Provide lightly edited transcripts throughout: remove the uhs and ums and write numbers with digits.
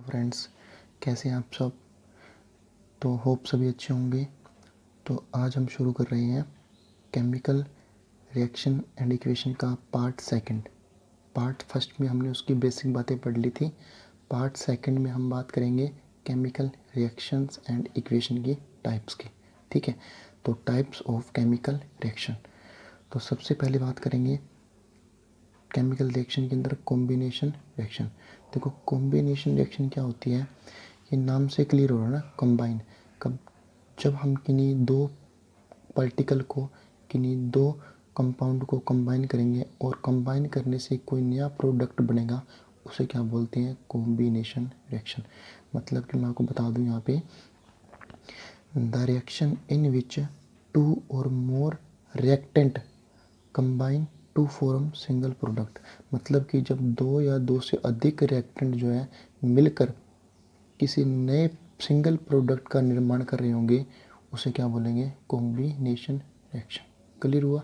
Friends, कैसे हैं आप सब। तो होप सभी अच्छे होंगे। तो आज हम शुरू कर रहे हैं केमिकल रिएक्शन एंड इक्वेशन का पार्ट सेकंड। पार्ट फर्स्ट में हमने उसकी बेसिक बातें पढ़ ली थी। पार्ट सेकंड में हम बात करेंगे केमिकल रिएक्शंस एंड इक्वेशन की टाइप्स की। ठीक है, तो टाइप्स ऑफ केमिकल रिएक्शन। तो सबसे पहले बात करेंगे केमिकल रिएक्शन के अंदर कॉम्बिनेशन रिएक्शन। देखो, कॉम्बिनेशन रिएक्शन क्या होती है, ये नाम से क्लियर हो रहा है ना, कंबाइन। कब जब हम किन्हीं दो पार्टिकल को, किन्हीं दो कंपाउंड को कंबाइन करेंगे और कंबाइन करने से कोई नया प्रोडक्ट बनेगा, उसे क्या बोलते हैं, कॉम्बिनेशन रिएक्शन। मतलब कि मैं आपको बता दूं यहाँ पे, the reaction in which two और more reactant combine to form single product. मतलब कि जब दो या दो से अधिक रिएक्टेंट जो है मिलकर किसी नए सिंगल प्रोडक्ट का निर्माण कर रहे होंगे, उसे क्या बोलेंगे, कॉम्बिनेशन रिएक्शन। क्लियर हुआ।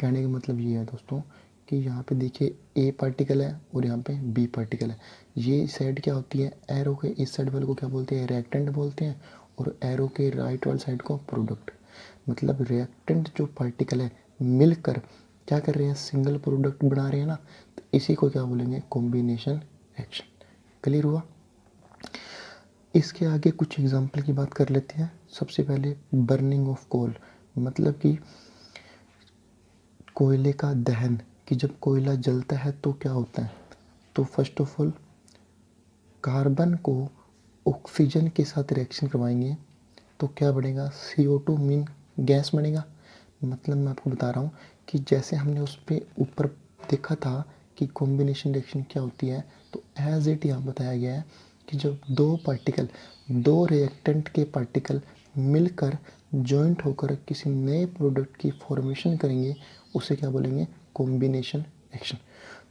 कहने का मतलब ये है दोस्तों कि यहाँ पे देखिए ए पार्टिकल है और यहाँ पे बी पार्टिकल है। ये साइड क्या होती है, एरो के इस साइड वाले को क्या बोलते हैं, रिएक्टेंट बोलते हैं, और एरो के राइट वाले साइड को प्रोडक्ट। मतलब रिएक्टेंट जो पार्टिकल है मिलकर क्या कर रहे हैं, सिंगल प्रोडक्ट बना रहे हैं ना, तो इसी को क्या बोलेंगे, कॉम्बिनेशन रिएक्शन। क्लियर हुआ। इसके आगे कुछ एग्जाम्पल की बात कर लेते हैं। सबसे पहले बर्निंग ऑफ कोल, मतलब कि कोयले का दहन, कि जब कोयला जलता है तो क्या होता है। तो फर्स्ट ऑफ ऑल कार्बन को ऑक्सीजन के साथ रिएक्शन करवाएंगे तो क्या बनेगा, CO2 मीन गैस बनेगा। मतलब मैं आपको बता रहा हूँ कि जैसे हमने उस पर ऊपर देखा था कि कॉम्बिनेशन रिएक्शन क्या होती है, तो एज इट यहाँ बताया गया है कि जब दो पार्टिकल, दो रिएक्टेंट के पार्टिकल मिलकर जॉइंट होकर किसी नए प्रोडक्ट की फॉर्मेशन करेंगे, उसे क्या बोलेंगे, कॉम्बिनेशन रिएक्शन।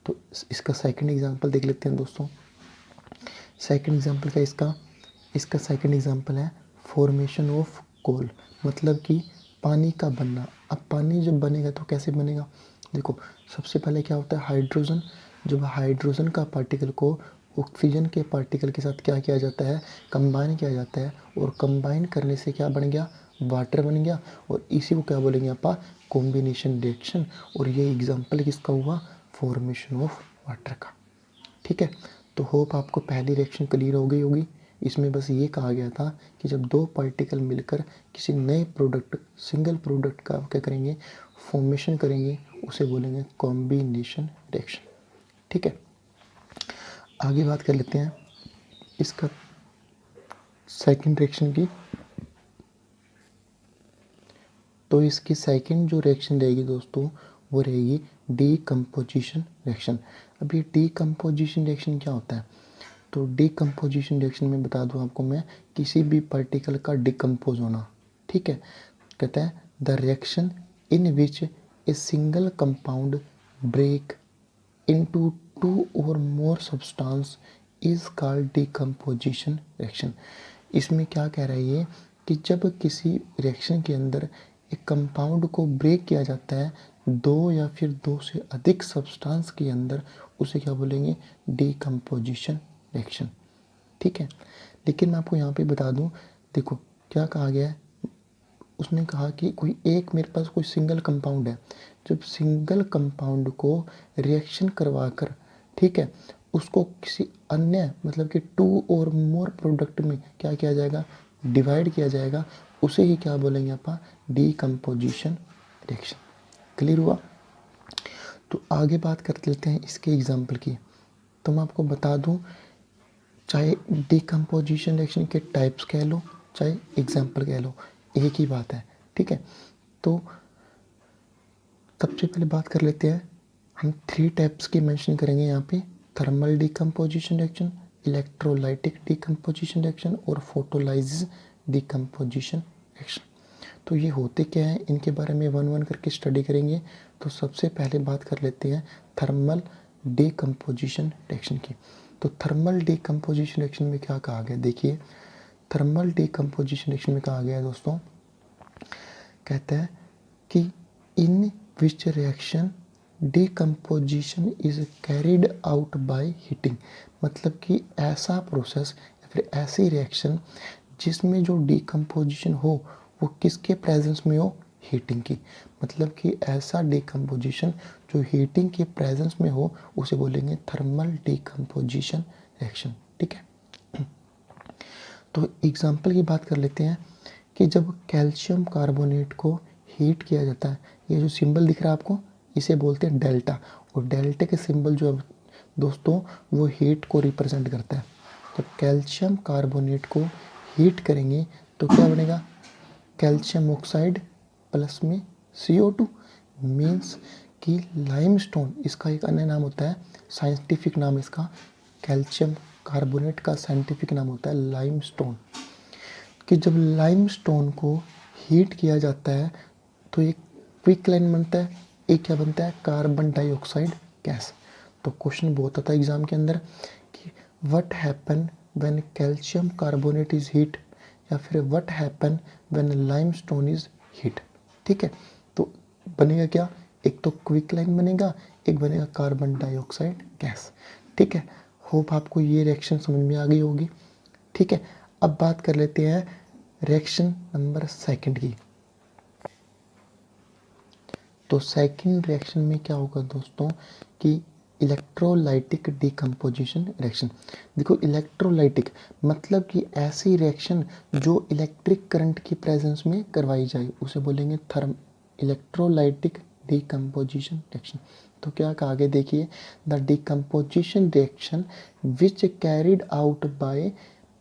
तो इसका सेकंड एग्जांपल देख लेते हैं दोस्तों। सेकंड एग्जांपल का इसका सेकंड एग्जांपल है फॉर्मेशन ऑफ कोल, मतलब कि पानी का बनना। अब पानी जब बनेगा तो कैसे बनेगा, देखो सबसे पहले क्या होता है, हाइड्रोजन। जब हाइड्रोजन का पार्टिकल को ऑक्सीजन के पार्टिकल के साथ क्या किया जाता है, कंबाइन किया जाता है, और कंबाइन करने से क्या बन गया, वाटर बन गया, और इसी को क्या बोलेंगे आप, कॉम्बिनेशन रिएक्शन। और ये एग्जांपल किसका हुआ, फॉर्मेशन ऑफ वाटर का। ठीक है, तो होप आपको पहली रिएक्शन क्लियर हो गई होगी। इसमें बस ये कहा गया था कि जब दो पार्टिकल मिलकर किसी नए प्रोडक्ट, सिंगल प्रोडक्ट का क्या करेंगे, फॉर्मेशन करेंगे, उसे बोलेंगे कॉम्बिनेशन रिएक्शन। ठीक है, आगे बात कर लेते हैं इसका सेकंड रिएक्शन की। तो इसकी सेकंड जो रिएक्शन रहेगी दोस्तों, वो रहेगी डीकम्पोजिशन रिएक्शन। अब ये डीकम्पोजिशन रिएक्शन क्या होता है, तो डीकम्पोजिशन रिएक्शन में बता दूं आपको मैं, किसी भी पार्टिकल का डिकम्पोज होना। ठीक है, कहता है the reaction in which a single compound break into two और more substance is called decomposition reaction. इसमें क्या कह रहा है ये, कि जब किसी रिएक्शन के अंदर एक कंपाउंड को ब्रेक किया जाता है दो या फिर दो से अधिक सब्सटेंस के अंदर, उसे क्या बोलेंगे, डीकम्पोजिशन रिएक्शन। ठीक है, लेकिन मैं आपको यहाँ पे बता दूँ, देखो क्या कहा गया है, उसने कहा कि कोई एक मेरे पास कोई सिंगल कंपाउंड है, जब सिंगल कंपाउंड को रिएक्शन करवा कर, ठीक है, उसको किसी अन्य मतलब कि टू और मोर प्रोडक्ट में क्या किया जाएगा, डिवाइड किया जाएगा, उसे ही क्या बोलेंगे आप, डीकम्पोजिशन रिएक्शन। क्लियर हुआ। तो आगे बात कर लेते हैं इसके एग्जाम्पल की। तो मैं आपको बता दूं, चाहे डीकम्पोजिशन रिएक्शन के टाइप्स कह लो, चाहे एग्जाम्पल कह लो, एक ही बात है। ठीक है, तो सबसे पहले बात कर लेते हैं, हम 3 टाइप्स की मेंशन करेंगे यहाँ पे, thermal decomposition reaction, electrolytic decomposition reaction और फोटोलाइसिस डीकम्पोजिशन रिएक्शन। तो ये होते क्या है, इनके बारे में वन वन करके स्टडी करेंगे। तो सबसे पहले बात कर लेते हैं थर्मल डीकम्पोजिशन रिएक्शन की। तो थर्मल डीकम्पोजिशन रिएक्शन में क्या कहा गया, देखिए थर्मल डीकम्पोजिशन रिएक्शन में कहा गया है दोस्तों, कहता है कि in which reaction decomposition is carried out by heating। मतलब कि ऐसा प्रोसेस या फिर ऐसी रिएक्शन जिसमें जो डिकम्पोजिशन हो वो किसके प्रेजेंस में हो, हीटिंग की। मतलब कि ऐसा डिकम्पोजिशन जो हीटिंग के प्रेजेंस में हो उसे बोलेंगे थर्मल डिकम्पोजिशन रिएक्शन। ठीक है, तो एग्जाम्पल की बात कर लेते हैं कि जब कैल्शियम कार्बोनेट को हीट किया जाता है, ये जो सिंबल दिख रहा है आपको इसे बोलते हैं डेल्टा, और डेल्टा के सिंबल जो है दोस्तों वो हीट को रिप्रेजेंट करता है। तो कैल्शियम कार्बोनेट को हीट करेंगे तो क्या बनेगा, कैल्शियम ऑक्साइड प्लस में CO2, मीन्स कि लाइमस्टोन, इसका एक अन्य नाम होता है, साइंटिफिक नाम इसका, कैल्शियम कार्बोनेट का साइंटिफिक नाम होता है लाइमस्टोन। कि जब लाइमस्टोन को हीट किया जाता है तो एक क्विक लाइन बनता है, एक क्या बनता है, कार्बन डाइऑक्साइड गैस। तो क्वेश्चन बहुत आता है एग्जाम के अंदर कि what happen when calcium carbonate is heat, या फिर what happen when limestone is heat. ठीक है, तो बनेगा क्या, एक तो क्विक लाइन बनेगा, एक बनेगा कार्बन डाइऑक्साइड गैस। ठीक है, होप आपको ये रिएक्शन समझ में आ गई होगी। ठीक है, अब बात कर लेते हैं रिएक्शन नंबर सेकंड की। तो सेकंड रिएक्शन में क्या होगा दोस्तों कि इलेक्ट्रोलाइटिक डिकम्पोजिशन रिएक्शन। देखो इलेक्ट्रोलाइटिक मतलब कि ऐसी रिएक्शन जो इलेक्ट्रिक करंट की प्रेजेंस में करवाई जाए उसे बोलेंगे इलेक्ट्रोलाइटिक डिकम्पोजिशन रिएक्शन। तो क्या कहा आगे देखिए, the decomposition reaction which carried out by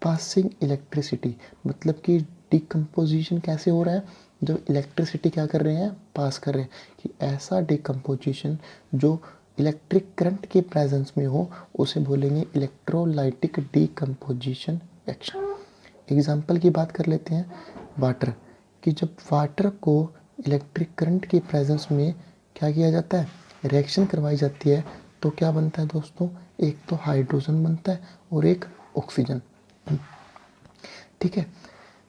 passing electricity. मतलब कि डिकम्पोजिशन कैसे हो रहा है, जो इलेक्ट्रिसिटी क्या कर रहे हैं, पास कर रहे हैं। कि ऐसा डिकम्पोजिशन जो इलेक्ट्रिक करंट के प्रेजेंस में हो उसे बोलेंगे इलेक्ट्रोलाइटिक डिकम्पोजिशन रिएक्शन। एग्जाम्पल की बात कर लेते हैं वाटर, कि जब वाटर को इलेक्ट्रिक करंट के प्रेजेंस में क्या किया जाता है, रिएक्शन करवाई जाती है, तो क्या बनता है दोस्तों, एक तो हाइड्रोजन बनता है और एक ऑक्सीजन। ठीक है,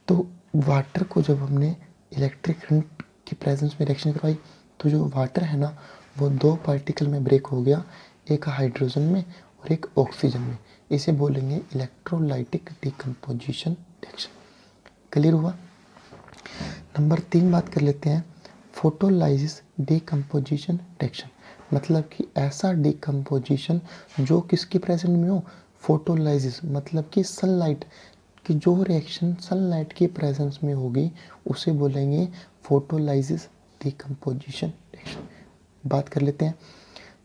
तो वाटर को जब हमने इलेक्ट्रिक करंट की प्रेजेंस में रिएक्शन करवाई तो जो वाटर है ना वो दो पार्टिकल में ब्रेक हो गया, एक हाइड्रोजन में और एक ऑक्सीजन में। इसे बोलेंगे इलेक्ट्रोलाइटिक डिकम्पोजिशन रिएक्शन। क्लियर हुआ। नंबर 3 बात कर लेते हैं फोटोलाइसिस डिकम्पोजिशन रिएक्शन। मतलब कि ऐसा डिकम्पोजिशन जो किसकी प्रेजेंस में हो, फोटोलाइसिस मतलब कि सनलाइट कि जो रिएक्शन सनलाइट की प्रेजेंस में होगी उसे बोलेंगे फोटोलाइसिस डिकम्पोजिशन रिएक्शन। बात कर लेते हैं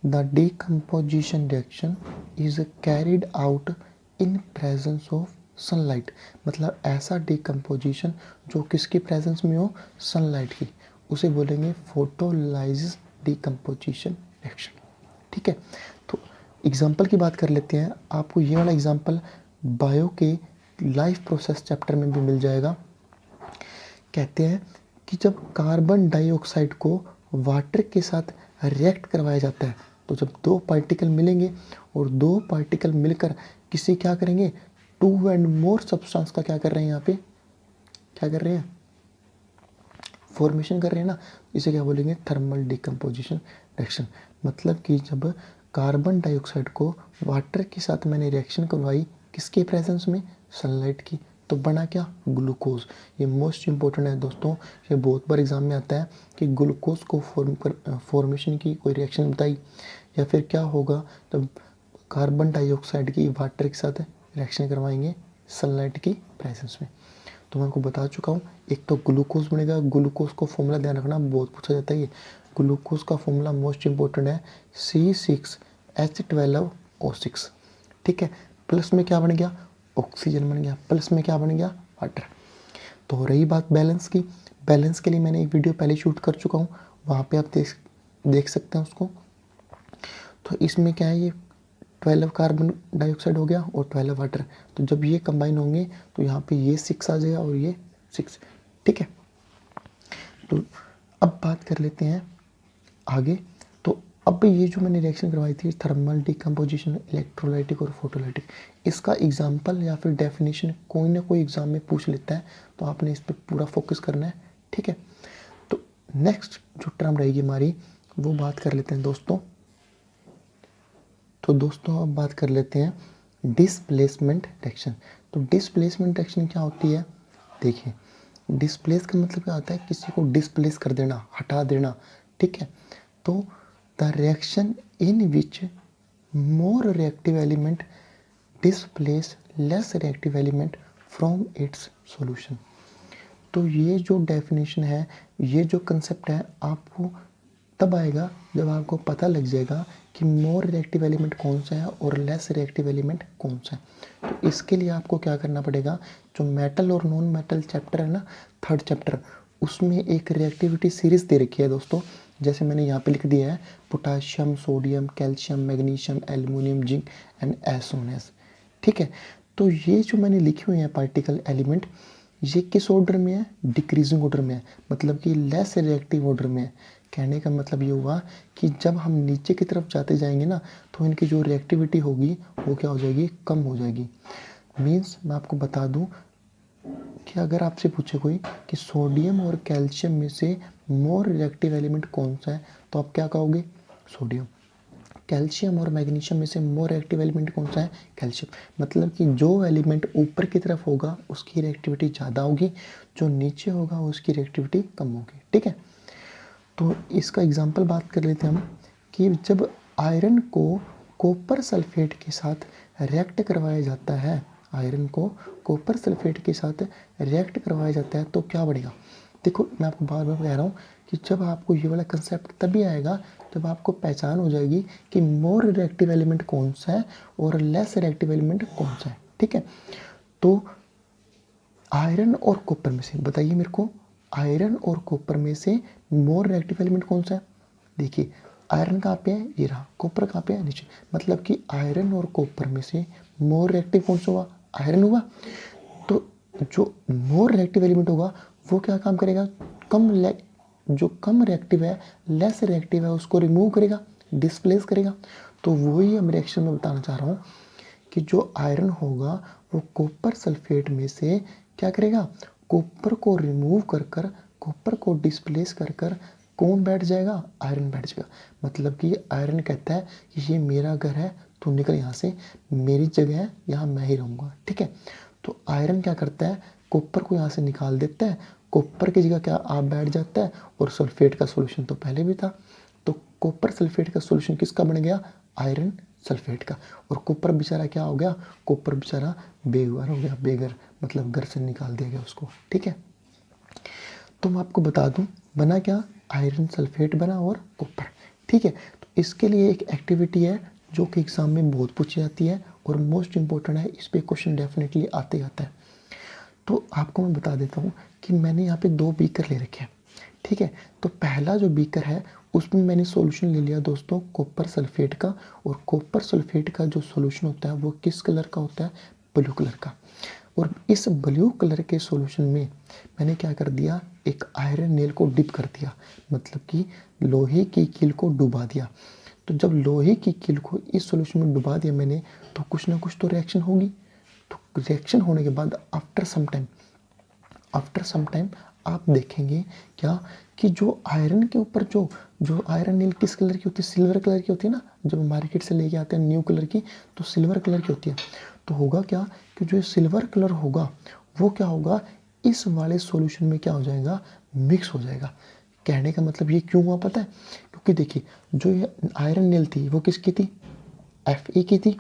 the decomposition reaction is carried out in presence of sunlight. मतलब ऐसा डिकम्पोजिशन जो किसकी प्रेजेंस में हो, सनलाइट की, उसे बोलेंगे फोटोलाइसिस डिकम्पोजिशन रिएक्शन। ठीक है, तो एग्जाम्पल की बात कर लेते हैं। आपको ये वाला एग्जाम्पल बायो के लाइफ प्रोसेस चैप्टर में भी मिल जाएगा। कहते हैं कि जब कार्बन डाइऑक्साइड को वाटर के साथ रिएक्ट करवाया जाता है तो जब दो पार्टिकल मिलेंगे और दो पार्टिकल मिलकर किसी क्या करेंगे, 2 एंड मोर सब्सटेंस का क्या कर रहे हैं, यहाँ पे क्या कर रहे हैं, फॉर्मेशन कर रहे हैं ना, इसे क्या बोलेंगे, थर्मल डिकम्पोजिशन रिएक्शन। मतलब कि जब कार्बन डाइऑक्साइड को वाटर के साथ मैंने रिएक्शन करवाई किसके प्रेजेंस में, सनलाइट की, तो बना क्या, ग्लूकोज। ये मोस्ट इंपॉर्टेंट है दोस्तों, ये बहुत बार एग्जाम में आता है कि ग्लूकोज को फॉर्मेशन की कोई रिएक्शन बताई, या फिर क्या होगा जब कार्बन डाइऑक्साइड की वाटर के साथ रिएक्शन करवाएंगे सनलाइट की प्रेजेंस में। तो मैं आपको बता चुका हूँ, एक तो ग्लूकोज बनेगा, ग्लूकोज को फॉर्मूला ध्यान रखना बहुत पूछा जाता है। ये ग्लूकोज का फॉर्मूला मोस्ट इंपॉर्टेंट है C6H12O6। ठीक है, प्लस में क्या बन गया, ऑक्सीजन बन गया, प्लस में क्या बन गया, वाटर। तो रही बात बैलेंस की, बैलेंस के लिए मैंने एक वीडियो पहले शूट कर चुका हूँ, वहाँ पे आप देख सकते हैं उसको। तो इसमें क्या है, ये 12 कार्बन डाइऑक्साइड हो गया और 12 वाटर, तो जब ये कंबाइन होंगे तो यहाँ पे ये 6 आ जाएगा और ये 6। ठीक है, तो अब बात कर लेते हैं आगे। तो अब ये जो मैंने रिएक्शन करवाई थी थर्मल डिकम्पोजिशन, इलेक्ट्रोलाइटिक और फोटोलाइटिक, इसका एग्जाम्पल या फिर डेफिनेशन कोई ना कोई एग्जाम में पूछ लेता है, तो आपने इस पर पूरा फोकस करना है। ठीक है, तो नेक्स्ट जो टर्म रहेगी हमारी वो बात कर लेते हैं दोस्तों। तो दोस्तों अब बात कर लेते हैं डिस्प्लेसमेंट रिएक्शन। तो डिस्प्लेसमेंट रिएक्शन क्या होती है? देखिए, डिस्प्लेस का मतलब क्या होता है? किसी को डिस्प्लेस कर देना, हटा देना, ठीक है। तो the reaction in which more reactive element displace less reactive element from its solution. तो ये जो डेफिनेशन है, ये जो कंसेप्ट है, आपको तब आएगा जब आपको पता लग जाएगा कि मोर रिएक्टिव एलिमेंट कौन सा है और लेस रिएक्टिव एलिमेंट कौन सा है। तो इसके लिए आपको क्या करना पड़ेगा? जो मेटल और नॉन मेटल चैप्टर है ना, थर्ड चैप्टर, उसमें एक रिएक्टिविटी सीरीज दे रखी है दोस्तों। जैसे मैंने यहाँ पे लिख दिया है, potassium, sodium, calcium, magnesium, aluminium, zinc and एसोनेस, ठीक है। तो ये जो मैंने लिखे हुए हैं पार्टिकल एलिमेंट, ये किस ऑर्डर में है? डिक्रीजिंग ऑर्डर में है, मतलब कि लेस रिएक्टिव ऑर्डर में है। कहने का मतलब ये हुआ कि जब हम नीचे की तरफ जाते जाएंगे ना, तो इनकी जो रिएक्टिविटी होगी वो क्या हो जाएगी? कम हो जाएगी। मीन्स मैं आपको बता दूं कि अगर आपसे पूछे कोई कि सोडियम और कैल्शियम में से मोर रिएक्टिव एलिमेंट कौन सा है, तो आप क्या कहोगे? सोडियम। कैल्शियम और मैग्नीशियम में से मोर रिएक्टिव एलिमेंट कौन सा है? कैल्शियम। मतलब कि जो एलिमेंट ऊपर की तरफ होगा उसकी रिएक्टिविटी ज़्यादा होगी, जो नीचे होगा उसकी रिएक्टिविटी कम होगी, ठीक है। तो इसका एग्जाम्पल बात कर लेते हैं हम कि जब आयरन को कॉपर सल्फेट के साथ रिएक्ट करवाया जाता है, आयरन को कॉपर सल्फेट के साथ रिएक्ट करवाया जाता है, तो क्या बढ़ेगा? देखो, मैं आपको बार बार कह रहा हूँ कि जब आपको ये वाला कंसेप्ट तभी आएगा जब आपको पहचान हो जाएगी कि मोर रिएक्टिव एलिमेंट कौन सा है और लेस रिएक्टिव एलिमेंट कौन सा है, ठीक है। तो आयरन और कॉपर में से बताइए मेरे को, आयरन और कॉपर में से मोर रिएक्टिव एलिमेंट कौन सा है? देखिए, आयरन कहाँ पे है? ये रहा। कॉपर कहाँ पे है? नीचे। मतलब कि आयरन और कॉपर में से मोर रिएक्टिव कौन सा हुआ? आयरन हुआ। तो जो मोर रिएक्टिव एलिमेंट होगा वो क्या काम करेगा? जो कम रिएक्टिव है, लेस रिएक्टिव है, उसको रिमूव करेगा, डिस्प्लेस करेगा। तो वही हम रिएक्शन में बताना चाह रहा हूँ कि जो आयरन होगा वो कॉपर सल्फेट में से क्या करेगा? कॉपर को रिमूव कर कर, कॉपर को डिस्प्लेस कर कर कौन बैठ जाएगा? आयरन बैठ जाएगा। मतलब कि आयरन कहता है कि ये मेरा घर है, तू निकल यहाँ से, मेरी जगह है, यहाँ मैं ही रहूँगा, ठीक है। तो आयरन क्या करता है? कॉपर को यहाँ से निकाल देता है, कॉपर की जगह क्या आप बैठ जाता है, और सल्फेट का सोल्यूशन तो पहले भी था। तो कॉपर सल्फेट का सोल्यूशन किसका बन गया? आयरन सल्फेट का। और कॉपर बेचारा क्या हो गया? कॉपर बेचारा बेघर हो गया, बेघर मतलब घर से निकाल दिया गया उसको, ठीक है। तो मैं आपको बता दूं, बना क्या? आयरन सल्फेट बना और कॉपर, ठीक है। तो इसके लिए एक एक्टिविटी है जो कि एग्जाम में बहुत पूछी जाती है और मोस्ट इंपॉर्टेंट है, इस पे क्वेश्चन डेफिनेटली आते आता है। तो आपको मैं बता देता हूँ कि मैंने यहाँ पे 2 बीकर ले रखे हैं, ठीक है। तो पहला जो बीकर है उसमें मैंने सॉल्यूशन ले लिया दोस्तों कॉपर सल्फेट का, और कॉपर सल्फेट का जो सॉल्यूशन होता है वो किस कलर का होता है? ब्लू कलर का। और इस ब्लू कलर के सॉल्यूशन में मैंने क्या कर दिया? एक आयरन नेल को डिप कर दिया, मतलब कि लोहे की कील को डुबा दिया। तो जब लोहे की कील को इस सॉल्यूशन में डुबा दिया मैंने, तो कुछ ना कुछ तो रिएक्शन होगी। तो रिएक्शन होने के बाद आफ्टर सम टाइम आप देखेंगे क्या कि जो आयरन के ऊपर जो जो आयरन नील किस कलर की होती है? सिल्वर कलर की होती है ना। जब मार्केट से लेके आते हैं न्यू कलर की, तो सिल्वर कलर की होती है। तो होगा क्या कि जो सिल्वर कलर होगा वो क्या होगा? इस वाले सॉल्यूशन में क्या हो जाएगा? मिक्स हो जाएगा। कहने का मतलब ये क्यों हुआ पता है? क्योंकि देखिए, जो ये आयरन नील थी वो किसकी थी? Fe की थी।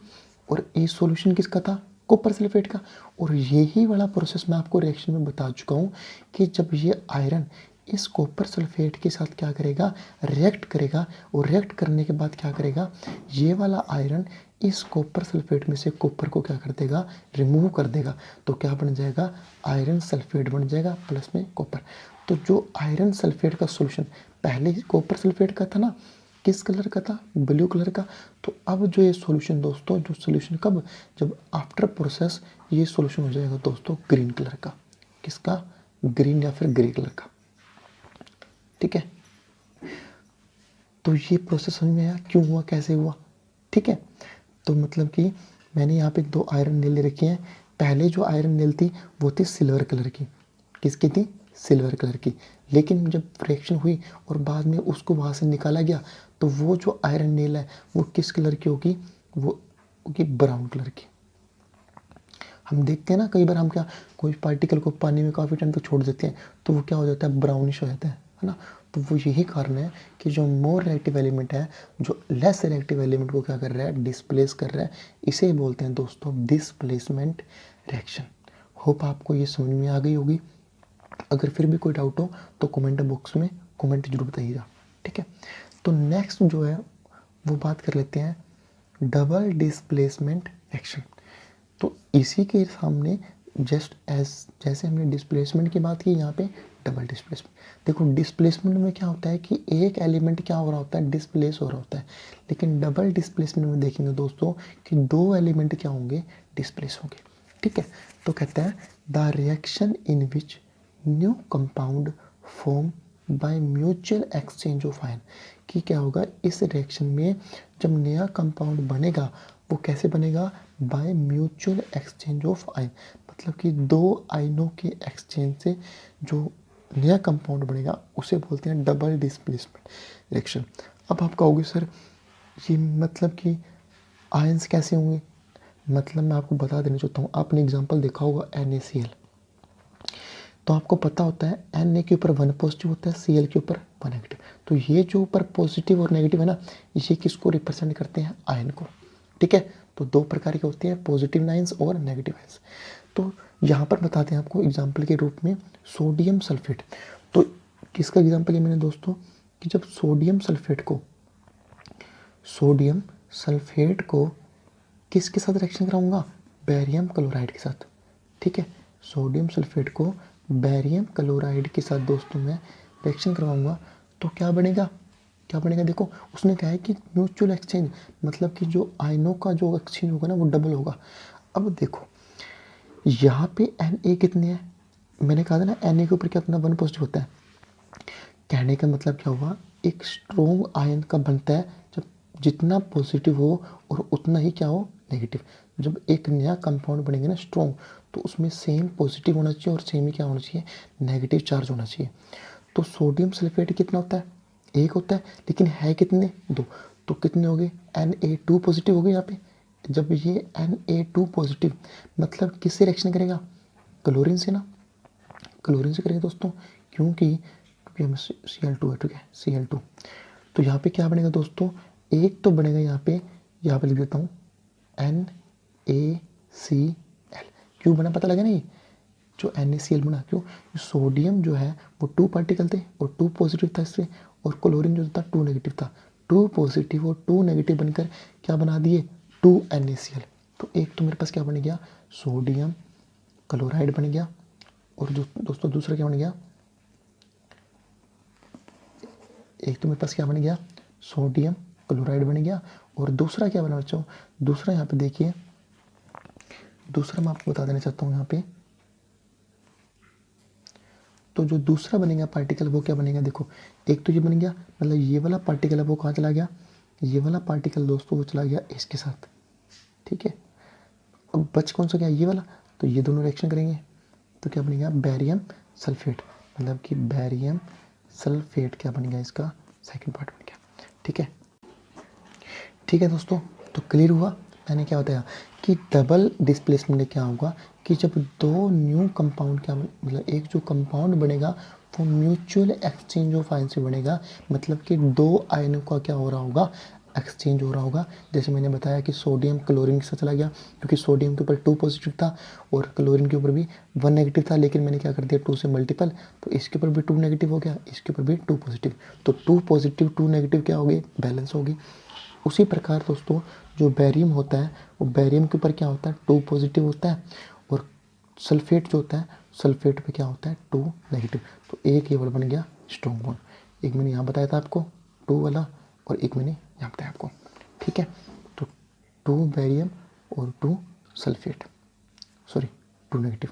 और ये सॉल्यूशन किसका था? कॉपर सल्फेट का। और यही वाला प्रोसेस मैं आपको रिएक्शन में बता चुका हूँ कि जब ये आयरन इस कॉपर सल्फेट के साथ क्या करेगा? रिएक्ट करेगा, और रिएक्ट करने के बाद क्या करेगा? ये वाला आयरन इस कॉपर सल्फेट में से कॉपर को क्या कर देगा? रिमूव कर देगा। तो क्या बन जाएगा? आयरन सल्फेट बन जाएगा प्लस में कॉपर। तो जो आयरन सल्फेट का सॉल्यूशन पहले कॉपर सल्फेट का था ना, किस कलर का था? ब्लू कलर का। तो अब जो ये सॉल्यूशन दोस्तों, जो सॉल्यूशन कब? जब आफ्टर प्रोसेस ये सॉल्यूशन हो जाएगा दोस्तों ग्रीन कलर का। किसका? ग्रीन या फिर ग्रे कलर का, ठीक है। तो ये प्रोसेस समझ में आया क्यों हुआ, कैसे हुआ, ठीक है। तो मतलब कि मैंने यहाँ पे 2 आयरन नेल ले रखी हैं। पहले जो आयरन नेल थी वो थी सिल्वर कलर की। किसकी थी? सिल्वर कलर की। लेकिन जब फ्रैक्शन हुई और बाद में उसको वहाँ से निकाला गया, तो वो जो आयरन नेल है वो किस कलर की होगी? वो होगी ब्राउन कलर की, हम देखते हैं ना कई बार, हम क्या कोई पार्टिकल को पानी में काफ़ी टाइम तक छोड़ देते हैं तो वो क्या हो जाता है, ब्राउनिश हो जाता है ना। तो वो यही कारण है कि जो मोर रिएक्टिव एलिमेंट है जो लेस रिएक्टिव एलिमेंट को क्या कर रहा है, डिस्प्लेस कर रहा है। इसे बोलते हैं दोस्तों डिस्प्लेसमेंट रिएक्शन। होप आपको ये समझ में आ गई होगी। अगर फिर भी कोई डाउट हो तो कमेंट बॉक्स में कमेंट जरूर बताइएगा, ठीक है। तो नेक्स्ट जो है वो बात कर लेते हैं डबल डिस्प्लेसमेंट रिएक्शन। तो इसी के सामने जस्ट एज जैसे हमने डिस्प्लेसमेंट की बात की, यहाँ पे डबल डिस्प्लेसमेंट। देखो डिस्प्लेसमेंट में क्या होता है कि एक एलिमेंट क्या हो रहा होता है, डिस्प्लेस हो रहा होता है। लेकिन डबल डिस्प्लेसमेंट में देखेंगे दोस्तों कि दो एलिमेंट क्या होंगे, डिस्प्लेस होंगे, ठीक है। तो कहते हैं the reaction in which new compound form by mutual exchange of ion. कि क्या होगा इस रिएक्शन में, जब नया कंपाउंड बनेगा वो कैसे बनेगा, by mutual exchange of ion. मतलब कि दो आयनों के एक्सचेंज से जो नया कंपाउंड बनेगा उसे बोलते हैं डबल डिस्प्लेसमेंट रिएक्शन। अब आप कहोगे सर ये मतलब कि आयन्स कैसे होंगे, मतलब मैं आपको बता देना चाहता हूँ। आपने एग्जांपल देखा होगा NaCl, तो आपको पता होता है Na के ऊपर 1 पॉजिटिव होता है, Cl के ऊपर 1 नेगेटिव। तो ये जो ऊपर पॉजिटिव और नेगेटिव है ना, ये किसको रिप्रेजेंट करते हैं, आयन को, ठीक है। तो दो प्रकार के होते हैं, पॉजिटिव आयंस और नेगेटिव आयंस। तो यहाँ पर बताते हैं आपको एग्जाम्पल के रूप में सोडियम सल्फेट। तो किसका एग्जाम्पल है मैंने दोस्तों, कि जब सोडियम सल्फेट को किसके साथ रिएक्शन कराऊंगा, बेरियम क्लोराइड के साथ, ठीक है। सोडियम सल्फेट को बेरियम क्लोराइड के साथ दोस्तों मैं रिएक्शन करवाऊंगा तो क्या बनेगा, देखो उसने कहा है कि म्यूचुअल एक्सचेंज, मतलब कि जो आयनों का जो एक्सचेंज होगा ना वो डबल होगा। अब देखो यहाँ पे Na कितने हैं, मैंने कहा था ना Na के ऊपर क्या होता है, 1 पॉजिटिव होता है। कहने का मतलब क्या हुआ, एक स्ट्रॉन्ग आयन का बनता है जब जितना पॉजिटिव हो और उतना ही क्या हो, नेगेटिव। जब एक नया कंपाउंड बनेंगे ना स्ट्रॉन्ग, तो उसमें सेम पॉजिटिव होना चाहिए और सेम ही क्या होना चाहिए, नेगेटिव चार्ज होना चाहिए। तो सोडियम सल्फेट कितना होता है, 1 होता है, लेकिन है कितने, 2। तो कितने हो गए, Na2 पॉजिटिव हो गए यहाँ पे। जब ये Na2 पॉजिटिव मतलब किससे रिएक्शन करेगा, क्लोरीन से ना, क्लोरीन से करेंगे दोस्तों, क्योंकि Cl2 है, ठीक है, Cl2। तो यहाँ पे क्या बनेगा दोस्तों, एक तो बनेगा यहाँ पे लिख देता हूँ NaCl। क्यों बना पता लगा नहीं, जो NaCl बना क्यों, सोडियम जो है वो 2 पार्टिकल थे और 2 पॉजिटिव था इससे, और क्लोरीन जो था 2 नेगेटिव था। 2 पॉजिटिव और 2 नेगेटिव बनकर क्या बना दिए, 2 NaCl। तो एक तो मेरे पास क्या बन गया, सोडियम क्लोराइड बन गया, और जो दोस्तों दूसरा क्या बन गया, एक तो मेरे पास क्या बन गया, सोडियम क्लोराइड बन गया, और दूसरा क्या बना बच्चों, दूसरा यहाँ पे देखिए, दूसरा मैं आपको बता देना चाहता हूँ यहाँ पे। तो जो दूसरा बनेगा पार्टिकल वो क्या बनेगा, देखो एक तो ये बन गया, मतलब ये वाला पार्टिकल है वो कहाँ चला गया, ये वाला पार्टिकल दोस्तों वो चला गया इसके साथ, ठीक है। अब बच कौन सा गया, ये वाला। तो ये दोनों रिएक्शन करेंगे तो क्या बनेगा, बेरियम सल्फेट, मतलब कि बेरियम सल्फेट क्या बन गया, इसका सेकंड पार्ट बन गया, ठीक है। ठीक है दोस्तों, तो क्लियर हुआ मैंने क्या बताया कि डबल डिस्प्लेसमेंट में क्या होगा कि जब दो न्यू कंपाउंड क्या मतलब एक जो कंपाउंड बनेगा वो म्यूचुअल एक्सचेंज ऑफ आयन से बनेगा। मतलब कि दो आयनों का क्या हो रहा होगा, एक्सचेंज हो रहा होगा। जैसे मैंने बताया कि सोडियम क्लोरीन के साथ चला गया, क्योंकि सोडियम के ऊपर 2 पॉजिटिव था और क्लोरीन के ऊपर भी 1 नेगेटिव था, लेकिन मैंने क्या कर दिया 2 से मल्टीपल, तो इसके ऊपर भी 2 नेगेटिव हो गया, इसके ऊपर भी 2 पॉजिटिव। तो 2 पॉजिटिव 2 नेगेटिव क्या हो गए, बैलेंस होगी। उसी प्रकार दोस्तों जो बेरियम होता है वो बेरियम के ऊपर क्या होता है, 2 पॉजिटिव होता है, और सल्फेट जो होता है सल्फेट पे क्या होता है, 2 नेगेटिव। तो एक ये वाला बन गया स्ट्रॉन्ग बॉन्ड। एक मैंने यहाँ बताया था आपको 2 वाला, और एक मैंने यहाँ बताया आपको, ठीक है। तो 2 बेरियम और 2 सल्फेट, सॉरी 2 नेगेटिव।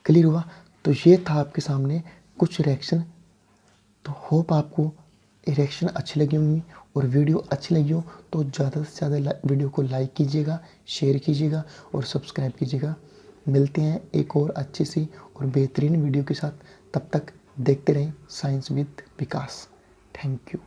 क्लियर हुआ। तो ये था आपके सामने कुछ रिएक्शन। तो होप आपको रिएक्शन अच्छी लगी होंगी, और वीडियो अच्छी लगी हो तो ज़्यादा से ज़्यादा वीडियो को लाइक कीजिएगा, शेयर कीजिएगा और सब्सक्राइब कीजिएगा। मिलते हैं एक और अच्छी सी और बेहतरीन वीडियो के साथ। तब तक देखते रहें science with Vikas. Thank you.